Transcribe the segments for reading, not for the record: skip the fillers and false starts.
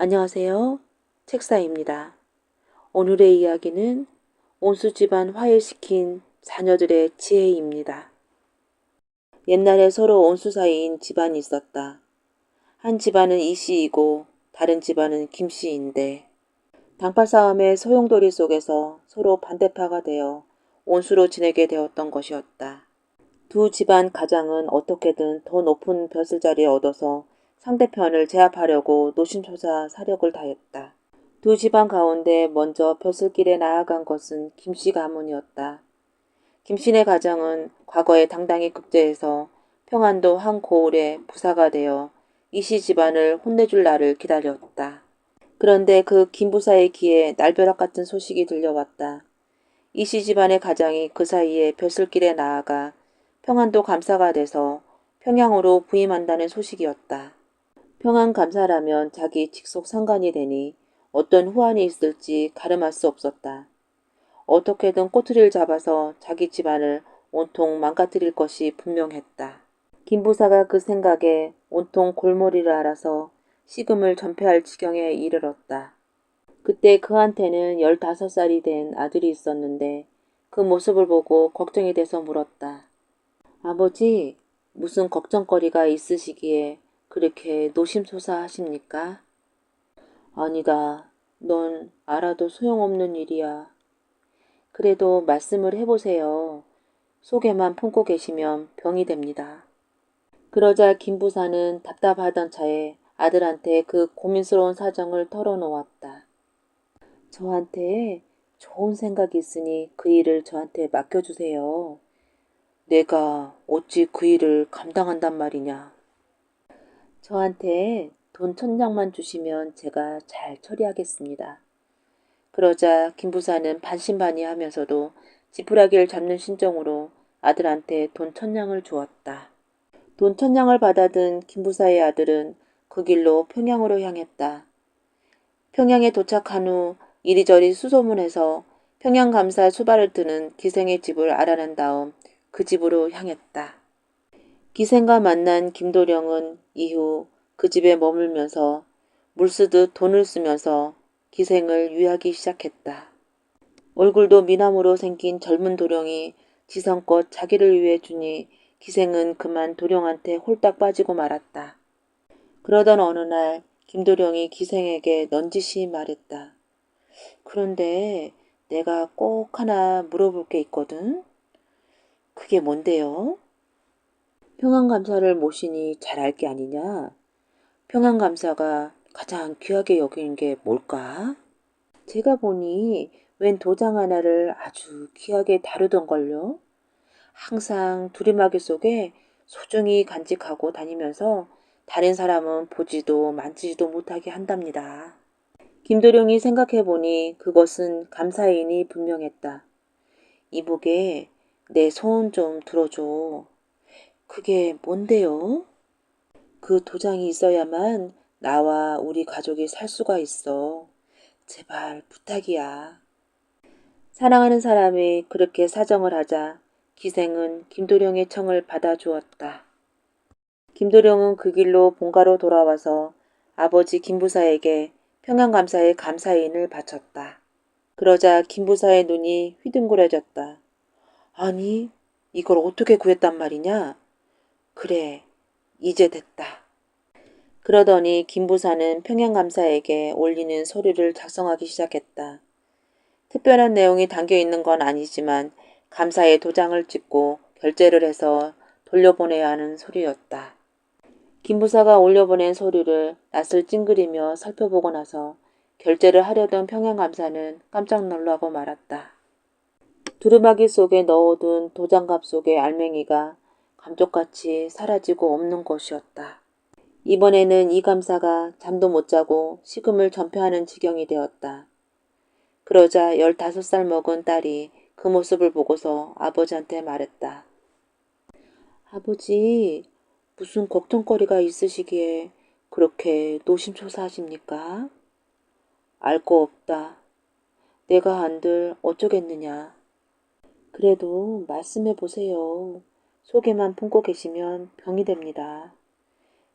안녕하세요. 책사입니다. 오늘의 이야기는 온수 집안 화해시킨 자녀들의 지혜입니다. 옛날에 서로 온수 사이인 집안이 있었다. 한 집안은 이씨이고 다른 집안은 김씨인데 당파 싸움의 소용돌이 속에서 서로 반대파가 되어 온수로 지내게 되었던 것이었다. 두 집안 가장은 어떻게든 더 높은 벼슬자리에 얻어서 상대편을 제압하려고 노심초사 사력을 다했다. 두 집안 가운데 먼저 벼슬길에 나아간 것은 김씨 가문이었다. 김씨네 가정은 과거에 당당히 급제해서 평안도 한 고을의 부사가 되어 이씨 집안을 혼내줄 날을 기다렸다. 그런데 그 김부사의 귀에 날벼락 같은 소식이 들려왔다. 이씨 집안의 가장이 그 사이에 벼슬길에 나아가 평안도 감사가 돼서 평양으로 부임한다는 소식이었다. 평안 감사라면 자기 직속 상관이 되니 어떤 후환이 있을지 가늠할 수 없었다. 어떻게든 꼬투리를 잡아서 자기 집안을 온통 망가뜨릴 것이 분명했다. 김부사가 그 생각에 온통 골머리를 앓아서 식음을 전폐할 지경에 이르렀다. 그때 그한테는 15살이 된 아들이 있었는데 그 모습을 보고 걱정이 돼서 물었다. 아버지, 무슨 걱정거리가 있으시기에 그렇게 노심초사하십니까? 아니다. 넌 알아도 소용없는 일이야. 그래도 말씀을 해보세요. 속에만 품고 계시면 병이 됩니다. 그러자 김부사는 답답하던 차에 아들한테 그 고민스러운 사정을 털어놓았다. 저한테 좋은 생각이 있으니 그 일을 저한테 맡겨주세요. 내가 어찌 그 일을 감당한단 말이냐. 저한테 돈 1,000냥만 주시면 제가 잘 처리하겠습니다. 그러자 김부사는 반신반의하면서도 지푸라기를 잡는 심정으로 아들한테 돈 1,000냥을 주었다. 돈 1,000냥을 받아든 김부사의 아들은 그 길로 평양으로 향했다. 평양에 도착한 후 이리저리 수소문해서 평양감사 수발을 뜨는 기생의 집을 알아낸 다음 그 집으로 향했다. 기생과 만난 김도령은 이후 그 집에 머물면서 물쓰듯 돈을 쓰면서 기생을 유하기 시작했다. 얼굴도 미남으로 생긴 젊은 도령이 지성껏 자기를 위해 주니 기생은 그만 도령한테 홀딱 빠지고 말았다. 그러던 어느 날 김도령이 기생에게 넌지시 말했다. 그런데 내가 꼭 하나 물어볼 게 있거든. 그게 뭔데요? 평안감사를 모시니 잘 알 게 아니냐? 평안감사가 가장 귀하게 여기는 게 뭘까? 제가 보니 웬 도장 하나를 아주 귀하게 다루던걸요. 항상 두리마기 속에 소중히 간직하고 다니면서 다른 사람은 보지도 만지지도 못하게 한답니다. 김도령이 생각해보니 그것은 감사인이 분명했다. 이보게 내 소원 좀 들어줘. 그게 뭔데요? 그 도장이 있어야만 나와 우리 가족이 살 수가 있어. 제발 부탁이야. 사랑하는 사람이 그렇게 사정을 하자 기생은 김도령의 청을 받아주었다. 김도령은 그 길로 본가로 돌아와서 아버지 김부사에게 평양감사의 감사인을 바쳤다. 그러자 김부사의 눈이 휘둥그레졌다. 아니, 이걸 어떻게 구했단 말이냐? 그래, 이제 됐다. 그러더니 김부사는 평양감사에게 올리는 서류를 작성하기 시작했다. 특별한 내용이 담겨 있는 건 아니지만 감사의 도장을 찍고 결제를 해서 돌려보내야 하는 서류였다. 김부사가 올려보낸 서류를 낯을 찡그리며 살펴보고 나서 결제를 하려던 평양감사는 깜짝 놀라고 말았다. 두루마기 속에 넣어둔 도장갑 속의 알맹이가 감쪽같이 사라지고 없는 것이었다. 이번에는 이 감사가 잠도 못 자고 식음을 전폐하는 지경이 되었다. 그러자 15살 먹은 딸이 그 모습을 보고서 아버지한테 말했다. 아버지, 무슨 걱정거리가 있으시기에 그렇게 노심초사하십니까? 알 거 없다. 내가 한들 어쩌겠느냐. 그래도 말씀해 보세요. 속에만 품고 계시면 병이 됩니다.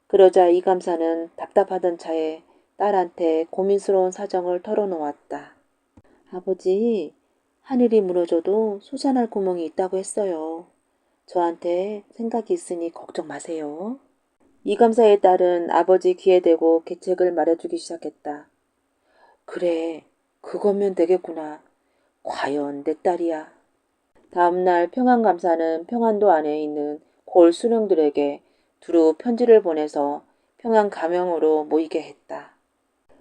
그러자 이 감사는 답답하던 차에 딸한테 고민스러운 사정을 털어놓았다. 아버지, 하늘이 무너져도 솟아날 구멍이 있다고 했어요. 저한테 생각이 있으니 걱정 마세요. 이감사의 딸은 아버지 귀에 대고 계책을 말해주기 시작했다. 그래, 그거면 되겠구나. 과연 내 딸이야. 다음날 평안감사는 평안도 안에 있는 골 수령들에게 두루 편지를 보내서 평안 가명으로 모이게 했다.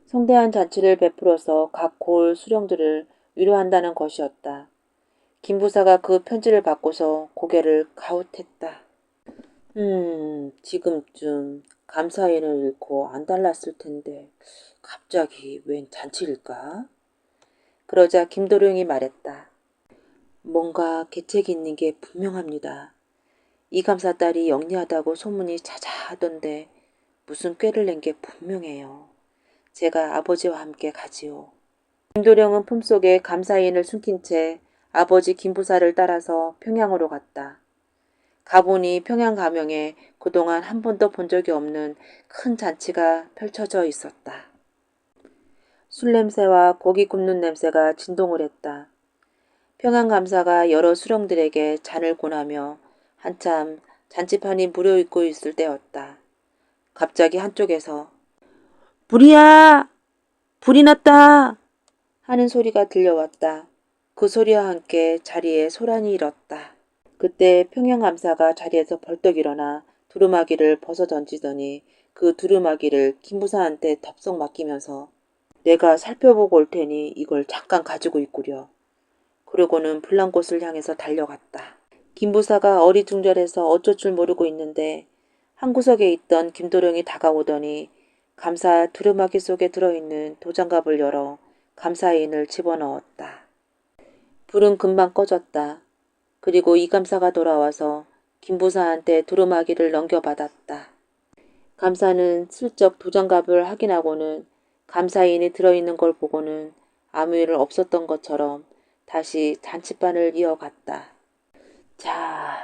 성대한 잔치를 베풀어서 각 골 수령들을 위로한다는 것이었다. 김 부사가 그 편지를 받고서 고개를 가웃했다. 지금쯤 감사인을 잃고 안달났을 텐데 갑자기 웬 잔치일까? 그러자 김도령이 말했다. 뭔가 계책이 있는 게 분명합니다. 이 감사 딸이 영리하다고 소문이 자자하던데 무슨 꾀를 낸 게 분명해요. 제가 아버지와 함께 가지요. 김도령은 품속에 감사인을 숨긴 채 아버지 김부사를 따라서 평양으로 갔다. 가보니 평양 가명에 그동안 한 번도 본 적이 없는 큰 잔치가 펼쳐져 있었다. 술 냄새와 고기 굽는 냄새가 진동을 했다. 평양 감사가 여러 수령들에게 잔을 권하며 한참 잔치판이 무르익고 있을 때였다. 갑자기 한쪽에서 불이야! 불이 났다! 하는 소리가 들려왔다. 그 소리와 함께 자리에 소란이 일었다. 그때 평양감사가 자리에서 벌떡 일어나 두루마기를 벗어 던지더니 그 두루마기를 김부사한테 덥석 맡기면서 내가 살펴보고 올 테니 이걸 잠깐 가지고 있구려. 그러고는 불난곳을 향해서 달려갔다. 김부사가 어리둥절해서 어쩔 줄 모르고 있는데 한 구석에 있던 김도령이 다가오더니 감사 두루마기 속에 들어있는 도장갑을 열어 감사인을 집어넣었다. 불은 금방 꺼졌다. 그리고 이 감사가 돌아와서 김부사한테 두루마기를 넘겨받았다. 감사는 슬쩍 도장갑을 확인하고는 감사인이 들어있는 걸 보고는 아무 일 없었던 것처럼 다시 잔치판을 이어갔다. 자,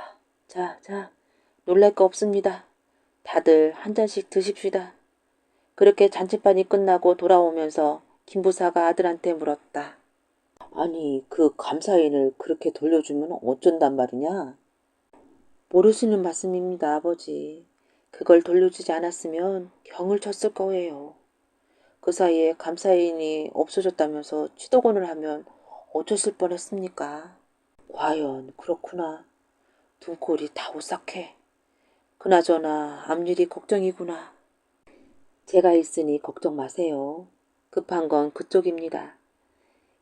놀랄 거 없습니다. 다들 한 잔씩 드십시다. 그렇게 잔치판이 끝나고 돌아오면서 김부사가 아들한테 물었다. 아니, 그 감사인을 그렇게 돌려주면 어쩐단 말이냐? 모르시는 말씀입니다, 아버지. 그걸 돌려주지 않았으면 경을 쳤을 거예요. 그 사이에 감사인이 없어졌다면서 취도권을 하면 어쩌실 뻔했습니까? 과연 그렇구나. 등골이 다 오싹해. 그나저나 앞일이 걱정이구나. 제가 있으니 걱정 마세요. 급한 건 그쪽입니다.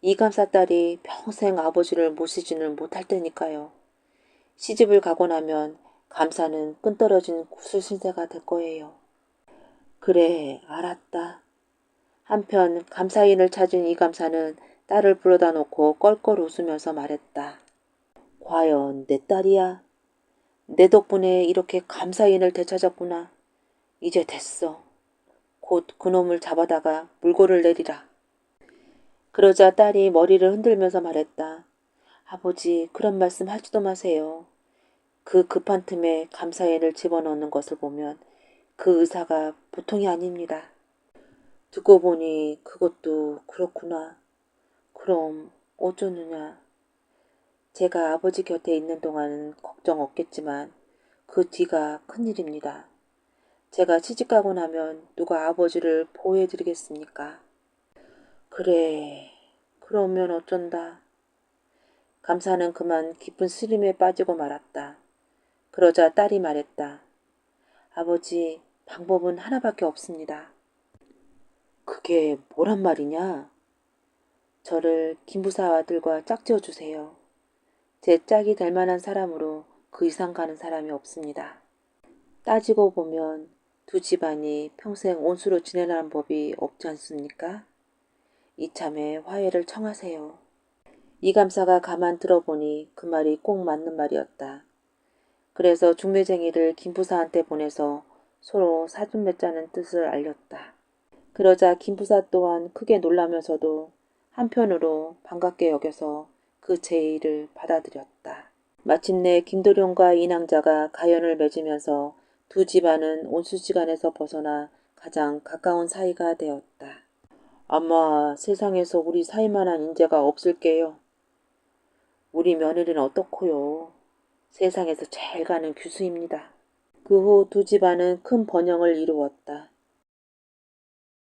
이 감사 딸이 평생 아버지를 모시지는 못할 테니까요. 시집을 가고 나면 감사는 끈떨어진 구슬신세가 될 거예요. 그래, 알았다. 한편 감사인을 찾은 이 감사는 딸을 불러다 놓고 껄껄 웃으면서 말했다. 과연 내 딸이야? 내 덕분에 이렇게 감사인을 되찾았구나. 이제 됐어. 곧 그놈을 잡아다가 물고를 내리라. 그러자 딸이 머리를 흔들면서 말했다. 아버지, 그런 말씀 하지도 마세요. 그 급한 틈에 감사인을 집어넣는 것을 보면 그 의사가 보통이 아닙니다. 듣고 보니 그것도 그렇구나. 그럼 어쩌느냐. 제가 아버지 곁에 있는 동안은 걱정 없겠지만 그 뒤가 큰일입니다. 제가 시집가고 나면 누가 아버지를 보호해드리겠습니까? 그래, 그러면 어쩐다. 감사는 그만 깊은 스림에 빠지고 말았다. 그러자 딸이 말했다. 아버지, 방법은 하나밖에 없습니다. 그게 뭐란 말이냐? 저를 김부사 아들과 짝지어 주세요. 제 짝이 될 만한 사람으로 그 이상 가는 사람이 없습니다. 따지고 보면 두 집안이 평생 온수로 지내라는 법이 없지 않습니까? 이참에 화해를 청하세요. 이 감사가 가만 들어보니 그 말이 꼭 맞는 말이었다. 그래서 중매쟁이를 김부사한테 보내서 서로 사돈 맺자는 뜻을 알렸다. 그러자 김부사 또한 크게 놀라면서도 한편으로 반갑게 여겨서 그 제의를 받아들였다. 마침내 김도령과 이낭자가 가연을 맺으면서 두 집안은 온수지간에서 벗어나 가장 가까운 사이가 되었다. 아마 세상에서 우리 사이만한 인재가 없을게요. 우리 며느리는 어떻고요? 세상에서 제일 가는 규수입니다. 그 후 두 집안은 큰 번영을 이루었다.